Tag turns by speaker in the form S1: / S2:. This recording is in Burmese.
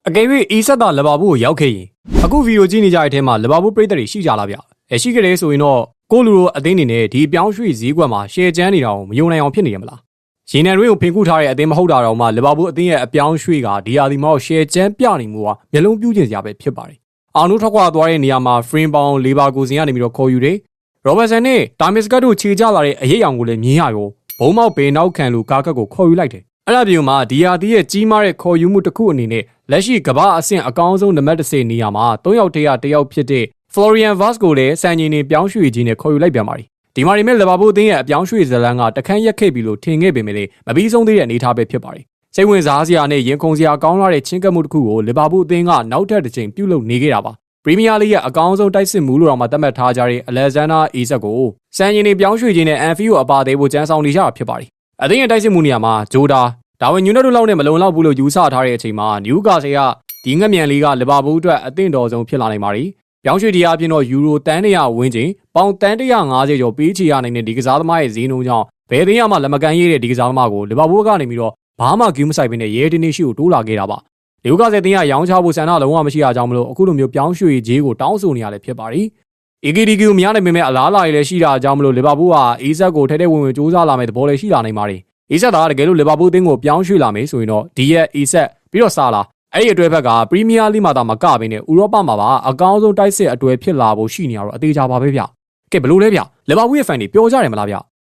S1: အကယ်၍ဤဆက်တာလဘာဘူးကိုရောက်ခဲ့ရင်အခုဗီဒီယိုကြည့်နေကြတဲ့အထဲမှာလဘာဘူးပရိသတ်တွေရှိကြလားဗျ။ရှိကြတယ်ဆိုရင်တော့ကိုလူတို့အသိအနေနဲ့ဒီပြောင်းရွှေ့ဈေးကွက်မှာရှယ်ချမ်းနေတာကိုမယုံနိုင်အောင်ဖြစ်နေရမလား။ရေနံတွင်းကိုဖင်ကူးထားတဲ့အသိမဟုတ်တာတော့မှလဘာဘူးအသိရဲ့အပြောင်းရွှေ့ကဒီဟာဒီမှာရှယ်ချမ်းပြနေမှုကမျက်လုံးပြူးကျင်စရာပဲဖြစ်ပါတယ်။အောင်တို့ထွက်ခွာသွားတဲ့နေရာမှာ frame ပေါင်း၄ပါးကိုစင်ကနေပြီးတော့ခေါ်ယူတယ်။ရောဘတ်ဆန်နဲ့ဒါမစ်ကတ်တို့ခြေကျလာတဲ့အရေးအယောင်ကိုလည်းမြင်ရရောဘုံမောက်ဘေနောက်ခံလူကားကတ်ကိုခေါ်ယူလိုက်တယ်။အဲ့ဒါပြုံမှာဒီဟာဒီရဲ့ကြီးမားတဲ့ခေါ်ယူမှုတစ်ခုအနေနဲ့လက်ရှိကမ္ဘာအဆင့်အကောင်းဆုံးနံပါတ်10နေရာမှာ3ယောက်တယောက်ဖြစ်တဲ့ Florian Wirtz ကိုလည်းစံချိန်နေပြောင်းရွှေ့ခြင်းနဲ့ခေါ်ယူလိုက်ပြန်ပါပြီ။ဒီမှာဒီမဲ့လီဗာပူးအသင်းရဲ့အပြောင်းရွှေ့ဇလန်ကတခန်းရက်ခဲ့ပြီလို့ထင်ခဲ့ပေမဲ့လည်းမပြီးဆုံးသေးတဲ့အနေအထားပဲဖြစ်ပါတယ်။စိတ်ဝင်စားစရာနဲ့ရင်ခုန်စရာကောင်းလာတဲ့ချင်းကပ်မှုတစ်ခုကိုလီဗာပူးအသင်းကနောက်ထပ်တစ်ချိန်ပြုလုပ်နေခဲ့တာပါ။ပရီးမီးယားလိရဲ့အကောင်းဆုံးတိုက်စစ်မှုလို့တော့မှသတ်မှတ်ထားကြတဲ့ Alexander Isak ကိုစံချိန်နေပြောင်းရွှေ့ခြင်းနဲ့ Anfield ကိုအပါသေးဖို့ကြံဆောင်နေကြတာဖြစ်ပါတယ်။အသင်းရဲ့တိုက်စစ်မှုနေရာမှာဂျိုဒါဒါဝင်ညူနက်တို့လောက်နဲ့မလုံလောက်ဘူးလို့ယူဆထားတဲ့အချိန်မှာနျူကာဆယ်ကဒီငက်မြန်လေးကလီဗာပူးအတွက်အသင့်တော်ဆုံးဖြစ်လာနိုင်ပါတယ်။ပြောင်းရွှေ့တရားအပြင်တော့ယူရိုတန်း100ဝန်းကျင်ပေါင်တန်း150ကျော်ပေးချေရနိုင်တဲ့ဒီကစားသမားရဲ့ဈေးနှုန်းကြောင့်ဘယ်သိမ်းရမှလက်မကန်ရတဲ့ဒီကစားသမားကိုလီဗာပူးကနေပြီးတော့ဘာမှဂူးမဆိုင်ဘဲနဲ့ရဲတင်းနေရှိကိုတိုးလာခဲ့တာပါ။ဒီဥကဆယ်တင်းကရောင်းချဖို့ဆန္ဒလုံးဝမရှိရကြောင်းမလို့အခုလိုမျိုးပြောင်းရွှေ့ခြေကိုတောင်းဆိုနေရလဲဖြစ်ပါတယ်။ EKDQ မရနိုင်ပေမဲ့အလားအလာတွေလည်းရှိတာအကြောင်းမလို့လီဗာပူးဟာအေးဆက်ကိုထဲထဲဝင်ဝင်စူးစမ်းလာမယ့်သဘောလည်းရှိလာနိုင်ပါတယ်။အေးဆက်သားတကယ်လို့လီဗာပူးအသင်းကိုပြောင်းရွှေ့လာမယ်ဆိုရင်တော့ဒီရဲ့အေးဆက်ပြီးတော့စားလာအဲ့ဒီအတွဲဘက်ကပရီးမီးယားလိမှာသာမကဘဲနဲ့ဥရောပမှာပါအကောင်းဆုံးတိုက်စစ်အတွဲဖြစ်လာဖို့ရှိနေရတော့အသေးချာပါပဲဗျ။ကဲဘလို့လဲဗျ။လီဗာပူးရဲ့ဖန်တွေပျော်ကြတယ်မလားဗျ။